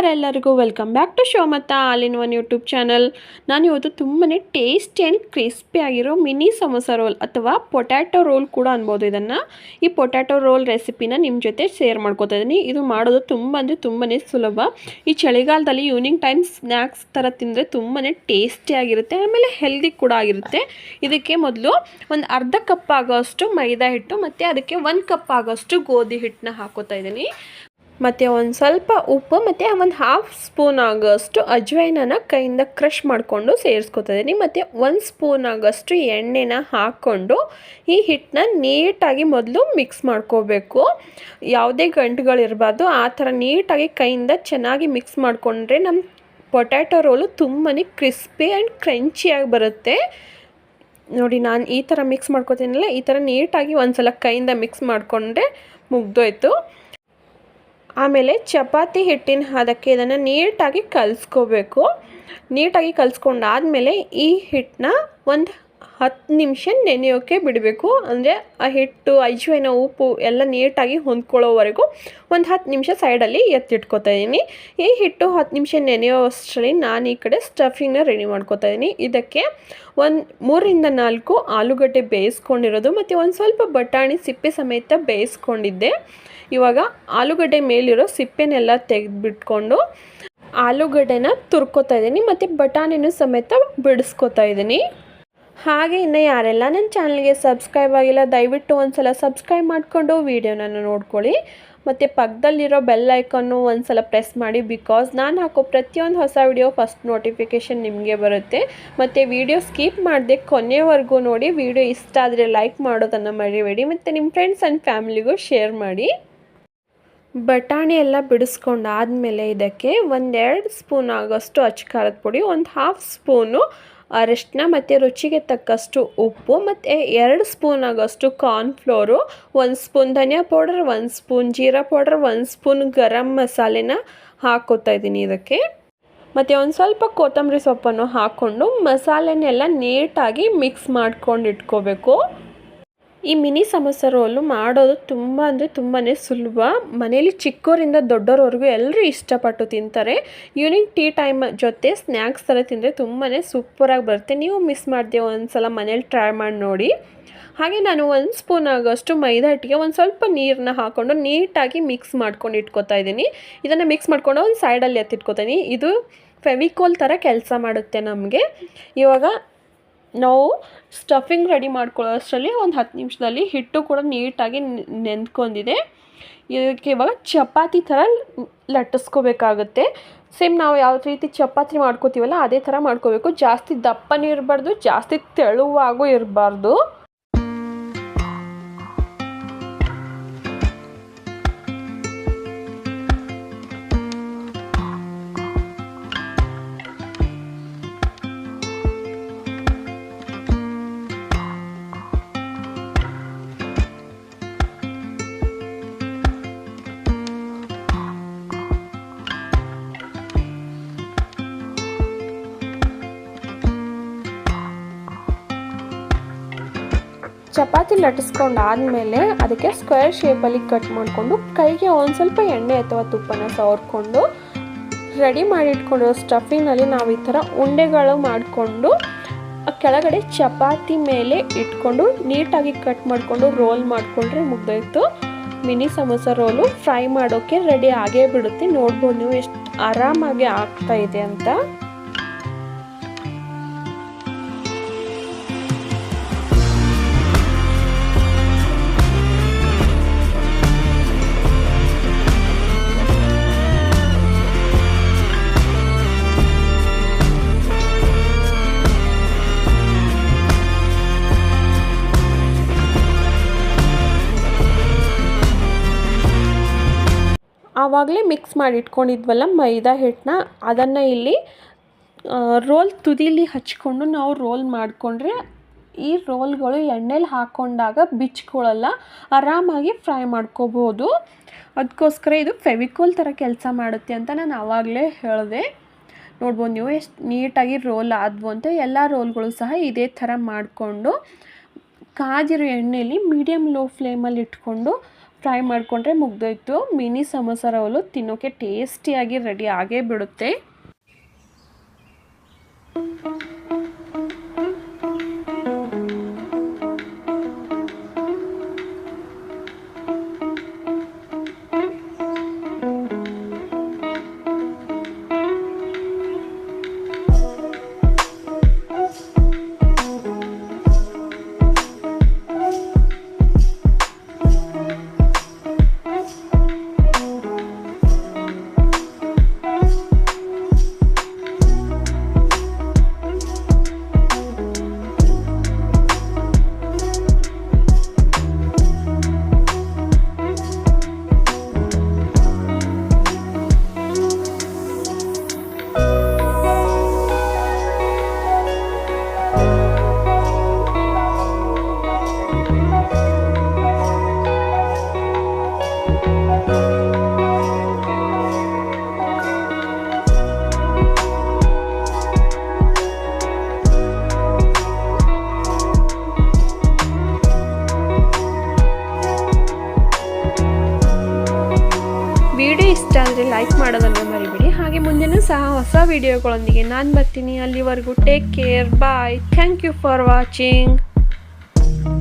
ನಮಸ್ಕಾರ ಎಲ್ಲರಿಗೂ welcome back to Shomata all in one YouTube channel. ನಾನು ಇವತ್ತು ತುಂಬಾ ಟೇಸ್ಟಿ ಆ್ಯಂಡ್ ಕ್ರಿಸ್ಪಿ ಆಗಿರೋ ಮಿನಿ ಸಮೋಸ ರೋಲ್ ಅಥವಾ ಪೊಟ್ಯಾಟೊ ರೋಲ್ ಕೂಡ ಅನ್ಬೋದು ಇದನ್ನು. ಈ ಪೊಟ್ಯಾಟೊ ರೋಲ್ ರೆಸಿಪಿನ ನಿಮ್ಮ ಜೊತೆ ಶೇರ್ ಮಾಡ್ಕೋತಾ ಇದ್ದೀನಿ. ಇದು ಮಾಡೋದು ತುಂಬಾ ಸುಲಭ. ಈ ಚಳಿಗಾಲದಲ್ಲಿ ಈವ್ನಿಂಗ್ ಟೈಮ್ ಸ್ನ್ಯಾಕ್ಸ್ ಥರ ತಿಂದರೆ ತುಂಬಾ ಟೇಸ್ಟಿ ಆಗಿರುತ್ತೆ, ಆಮೇಲೆ ಹೆಲ್ದಿ ಕೂಡ ಆಗಿರುತ್ತೆ. ಇದಕ್ಕೆ ಮೊದಲು ಒಂದು ಅರ್ಧ ಕಪ್ ಆಗೋಷ್ಟು ಮೈದಾ ಹಿಟ್ಟು ಮತ್ತು ಅದಕ್ಕೆ 1 ಕಪ್ ಆಗೋಷ್ಟು ಗೋಧಿ ಹಿಟ್ಟನ್ನ ಹಾಕೋತಾ ಇದ್ದೀನಿ. ಮತ್ತು ಒಂದು ಸ್ವಲ್ಪ ಉಪ್ಪು ಮತ್ತು ಒಂದು 1/2 ಸ್ಪೂನ್ ಆಗೋಷ್ಟು ಅಜ್ವೈನನ್ನು ಕೈಯಿಂದ ಕ್ರಷ್ ಮಾಡಿಕೊಂಡು ಸೇರಿಸ್ಕೊತಾ ಇದ್ದೀನಿ. ಮತ್ತು 1 ಸ್ಪೂನ್ ಆಗೋಷ್ಟು ಎಣ್ಣೆನ ಹಾಕ್ಕೊಂಡು ಈ ಹಿಟ್ಟನ್ನ ನೀಟಾಗಿ ಮೊದಲು ಮಿಕ್ಸ್ ಮಾಡ್ಕೋಬೇಕು. ಯಾವುದೇ ಗಂಟುಗಳಿರಬಾರ್ದು, ಆ ಥರ ನೀಟಾಗಿ ಕೈಯಿಂದ ಚೆನ್ನಾಗಿ ಮಿಕ್ಸ್ ಮಾಡಿಕೊಂಡ್ರೆ ನಮ್ಮ ಪೊಟ್ಯಾಟೊ ರೋಲು ತುಂಬಾ ಕ್ರಿಸ್ಪಿ ಆ್ಯಂಡ್ ಕ್ರಂಚಿಯಾಗಿ ಬರುತ್ತೆ. ನೋಡಿ, ನಾನು ಈ ಥರ ಮಿಕ್ಸ್ ಮಾಡ್ಕೊತೀನಲ್ಲ, ಈ ಥರ ನೀಟಾಗಿ ಒಂದು ಸಲ ಕೈಯಿಂದ ಮಿಕ್ಸ್ ಮಾಡಿಕೊಂಡ್ರೆ ಮುಗ್ದೋಯ್ತು. ಆಮೇಲೆ ಚಪಾತಿ ಹಿಟ್ಟಿನ ಹದಕ್ಕೆ ಇದನ್ನು ನೀಟಾಗಿ ಕಲಿಸ್ಕೋಬೇಕು. ನೀಟಾಗಿ ಕಲಿಸ್ಕೊಂಡಾದಮೇಲೆ ಈ ಹಿಟ್ಟನ್ನ ಒಂದು 10 ನಿಮಿಷ ನೆನೆಯೋಕ್ಕೆ ಬಿಡಬೇಕು. ಅಂದರೆ ಆ ಹಿಟ್ಟು, ಅಜ್ವೈನ, ಉಪ್ಪು ಎಲ್ಲ ನೀಟಾಗಿ ಹೊಂದ್ಕೊಳ್ಳೋವರೆಗೂ ಒಂದು 10 ನಿಮಿಷ ಸೈಡಲ್ಲಿ ಎತ್ತಿಟ್ಕೊತಾ ಇದ್ದೀನಿ. ಈ ಹಿಟ್ಟು 10 ನಿಮಿಷ ನೆನೆಯೋ ಅಷ್ಟರಲ್ಲಿ ನಾನು ಈ ಕಡೆ ಸ್ಟಫಿಂಗ್ನ ರೆಡಿ ಮಾಡ್ಕೊತಾ ಇದ್ದೀನಿ. ಇದಕ್ಕೆ 3 ರಿಂದ 4 ಆಲೂಗಡ್ಡೆ ಬೇಯಿಸ್ಕೊಂಡಿರೋದು ಮತ್ತು ಒಂದು ಸ್ವಲ್ಪ ಬಟಾಣಿ ಸಿಪ್ಪೆ ಸಮೇತ ಬೇಯಿಸ್ಕೊಂಡಿದ್ದೆ. ಇವಾಗ ಆಲೂಗಡ್ಡೆ ಮೇಲಿರೋ ಸಿಪ್ಪೆನೆಲ್ಲ ತೆಗೆದುಬಿಟ್ಕೊಂಡು ಆಲೂಗಡ್ಡೆನ ತುರ್ಕೋತಾ ಇದ್ದೀನಿ ಮತ್ತು ಬಟಾಣಿನೂ ಸಮೇತ ಬಿಡಿಸ್ಕೊತಾ ಇದ್ದೀನಿ. ಹಾಗೆ ಇನ್ನು ಯಾರೆಲ್ಲ ನನ್ನ ಚಾನಲ್ಗೆ ಸಬ್ಸ್ಕ್ರೈಬ್ ಆಗಿಲ್ಲ, ದಯವಿಟ್ಟು ಒಂದು ಸಲ ಸಬ್ಸ್ಕ್ರೈಬ್ ಮಾಡಿಕೊಂಡು ವೀಡಿಯೋನ ನೋಡ್ಕೊಳ್ಳಿ. ಮತ್ತು ಪಕ್ಕದಲ್ಲಿರೋ ಬೆಲ್ ಐಕಾನ್ನು ಒಂದು ಸಲ ಪ್ರೆಸ್ ಮಾಡಿ, ಬಿಕಾಸ್ ನಾನು ಹಾಕೋ ಪ್ರತಿಯೊಂದು ಹೊಸ ವಿಡಿಯೋ ಫಸ್ಟ್ ನೋಟಿಫಿಕೇಷನ್ ನಿಮಗೆ ಬರುತ್ತೆ. ಮತ್ತು ವಿಡಿಯೋ ಸ್ಕಿಪ್ ಮಾಡದೆ ಕೊನೆಯವರೆಗೂ ನೋಡಿ. ವಿಡಿಯೋ ಇಷ್ಟ ಆದರೆ ಲೈಕ್ ಮಾಡೋದನ್ನು ಮರಿಬೇಡಿ ಮತ್ತು ನಿಮ್ಮ ಫ್ರೆಂಡ್ಸ್ ಆ್ಯಂಡ್ ಫ್ಯಾಮಿಲಿಗೂ ಶೇರ್ ಮಾಡಿ. ಬಟಾಣಿ ಎಲ್ಲ ಬಿಡಿಸ್ಕೊಂಡಾದಮೇಲೆ ಇದಕ್ಕೆ 1-2 ಸ್ಪೂನ್ ಆಗೋಷ್ಟು ಅಚ್ಚ ಖಾರದ ಪುಡಿ, 1/2 ಸ್ಪೂನು ಅರಿಶಿನ ಮತ್ತು ರುಚಿಗೆ ತಕ್ಕಷ್ಟು ಉಪ್ಪು ಮತ್ತು 2 ಸ್ಪೂನ್ ಆಗೋಷ್ಟು ಕಾರ್ನ್ಫ್ಲೋರು, 1 ಸ್ಪೂನ್ ಧನಿಯಾ ಪೌಡರ್, 1 ಸ್ಪೂನ್ ಜೀರಾ ಪೌಡರ್, 1 ಸ್ಪೂನ್ ಗರಂ ಮಸಾಲೆನ ಹಾಕೋತಾ ಇದ್ದೀನಿ ಇದಕ್ಕೆ. ಮತ್ತು ಒಂದು ಸ್ವಲ್ಪ ಕೊತ್ತಂಬರಿ ಸೊಪ್ಪನ್ನು ಹಾಕ್ಕೊಂಡು ಮಸಾಲೆನೆಲ್ಲ ನೀಟಾಗಿ ಮಿಕ್ಸ್ ಮಾಡ್ಕೊಂಡು ಇಟ್ಕೋಬೇಕು. ಈ ಮಿನಿ ಸಮೋಸ ರೋಲು ಮಾಡೋದು ತುಂಬಾ ಸುಲಭ. ಮನೇಲಿ ಚಿಕ್ಕವರಿಂದ ದೊಡ್ಡೋರವರೆಗೂ ಎಲ್ಲರೂ ಇಷ್ಟಪಟ್ಟು ತಿಂತಾರೆ. ಈವ್ನಿಂಗ್ ಟೀ ಟೈಮ್ ಜೊತೆ ಸ್ನ್ಯಾಕ್ಸ್ ಥರ ತಿಂದರೆ ತುಂಬಾ ಸೂಪರಾಗಿ ಬರುತ್ತೆ. ನೀವು ಮಿಸ್ ಮಾಡಿದೆ ಒಂದು ಸಲ ಮನೇಲಿ ಟ್ರೈ ಮಾಡಿ ನೋಡಿ. ಹಾಗೆ ನಾನು 1 ಸ್ಪೂನ್ ಆಗೋಷ್ಟು ಮೈದಾ ಹಿಟ್ಟಿಗೆ ಒಂದು ಸ್ವಲ್ಪ ನೀರನ್ನ ಹಾಕ್ಕೊಂಡು ನೀಟಾಗಿ ಮಿಕ್ಸ್ ಮಾಡ್ಕೊಂಡು ಇಟ್ಕೋತಾ ಇದ್ದೀನಿ. ಇದನ್ನು ಮಿಕ್ಸ್ ಮಾಡ್ಕೊಂಡು ಒಂದು ಸೈಡಲ್ಲಿ ಎತ್ತಿಟ್ಕೋತಾ ಇದ್ದೀನಿ. ಇದು ಫೆವಿಕೋಲ್ ಥರ ಕೆಲಸ ಮಾಡುತ್ತೆ ನಮಗೆ. ಇವಾಗ ನಾವು ಸ್ಟಫಿಂಗ್ ರೆಡಿ ಮಾಡ್ಕೊಳ್ಳೋ ಅಷ್ಟರಲ್ಲಿ ಒಂದು 10 ನಿಮಿಷದಲ್ಲಿ ಹಿಟ್ಟು ಕೂಡ ನೀಟಾಗಿ ನೆಂದ್ಕೊಂಡಿದೆ. ಇದಕ್ಕೆ ಇವಾಗ ಚಪಾತಿ ಥರ ಲಟ್ಟಿಸ್ಕೋಬೇಕಾಗುತ್ತೆ. ಸೇಮ್ ನಾವು ಯಾವ ರೀತಿ ಚಪಾತಿ ಮಾಡ್ಕೋತೀವಲ್ಲ ಅದೇ ಥರ ಮಾಡ್ಕೋಬೇಕು. ಜಾಸ್ತಿ ದಪ್ಪನೂ ಇರಬಾರ್ದು, ಜಾಸ್ತಿ ತೆಳುವಾಗೂ ಇರಬಾರ್ದು. ಚಪಾತಿ ಲಟ್ಟಿಸ್ಕೊಂಡಾದಮೇಲೆ ಅದಕ್ಕೆ ಸ್ಕ್ವೇರ್ ಶೇಪಲ್ಲಿ ಕಟ್ ಮಾಡಿಕೊಂಡು ಕೈಗೆ ಒಂದು ಸ್ವಲ್ಪ ಎಣ್ಣೆ ಅಥವಾ ತುಪ್ಪನ ಸವರ್ಕೊಂಡು ರೆಡಿ ಮಾಡಿಟ್ಕೊಂಡಿರೋ ಸ್ಟಫಿನಲ್ಲಿ ನಾವು ಈ ಥರ ಉಂಡೆಗಳು ಮಾಡಿಕೊಂಡು ಕೆಳಗಡೆ ಚಪಾತಿ ಮೇಲೆ ಇಟ್ಕೊಂಡು ನೀಟಾಗಿ ಕಟ್ ಮಾಡಿಕೊಂಡು ರೋಲ್ ಮಾಡಿಕೊಂಡ್ರೆ ಮುಗ್ದೋಯ್ತು. ಮಿನಿ ಸಮೋಸ ರೋಲು ಫ್ರೈ ಮಾಡೋಕ್ಕೆ ರೆಡಿ ಆಗೇ ಬಿಡುತ್ತೆ. ನೋಡ್ಬೋದು ನೀವು ಎಷ್ಟು ಆರಾಮಾಗಿ ಆಗ್ತಾ ಇದೆ ಅಂತ. ಆವಾಗಲೇ ಮಿಕ್ಸ್ ಮಾಡಿ ಇಟ್ಕೊಂಡಿದ್ವಲ್ಲ ಮೈದಾ ಹಿಟ್ಟನ್ನ, ಅದನ್ನು ಇಲ್ಲಿ ರೋಲ್ ತುದಿಲಿ ಹಚ್ಕೊಂಡು ನಾವು ರೋಲ್ ಮಾಡಿಕೊಂಡ್ರೆ ಈ ರೋಲ್ಗಳು ಎಣ್ಣೆಲಿ ಹಾಕ್ಕೊಂಡಾಗ ಬಿಚ್ಕೊಳ್ಳಲ್ಲ, ಆರಾಮಾಗಿ ಫ್ರೈ ಮಾಡ್ಕೋಬೋದು. ಅದಕ್ಕೋಸ್ಕರ ಇದು ಫೆವಿಕೋಲ್ ಥರ ಕೆಲಸ ಮಾಡುತ್ತೆ ಅಂತ ನಾನು ಆವಾಗಲೇ ಹೇಳಿದೆ. ನೋಡ್ಬೋದು ನೀವು ಎಷ್ಟು ನೀಟಾಗಿ ರೋಲ್ ಆದವು ಅಂತ. ಎಲ್ಲ ರೋಲ್ಗಳು ಸಹ ಇದೇ ಥರ ಮಾಡಿಕೊಂಡು ಕಾದಿರೋ ಎಣ್ಣೆಯಲ್ಲಿ ಮೀಡಿಯಮ್ ಲೋ ಫ್ಲೇಮಲ್ಲಿ ಇಟ್ಕೊಂಡು ಫ್ರೈ ಮಾಡಿಕೊಂಡ್ರೆ ಮುಗ್ದೋಯ್ತು. ಮಿನಿ ಸಮೋಸ ರೋಲು ತಿನ್ನೋಕ್ಕೆ ಟೇಸ್ಟಿಯಾಗಿ ರೆಡಿ ಆಗೇ ಬಿಡುತ್ತೆ. ವಿಡಿಯೋ ಇಷ್ಟ ಆದರೆ ಲೈಕ್ ಮಾಡೋದನ್ನು ಮರಿಬೇಡಿ. ಹಾಗೆ ಮುಂದೆನೂ ಸಹ ಹೊಸ ವಿಡಿಯೋಗಳೊಂದಿಗೆ ನಾನು ಬರ್ತೀನಿ. ಅಲ್ಲಿವರೆಗೂ take care, bye. Thank you for watching.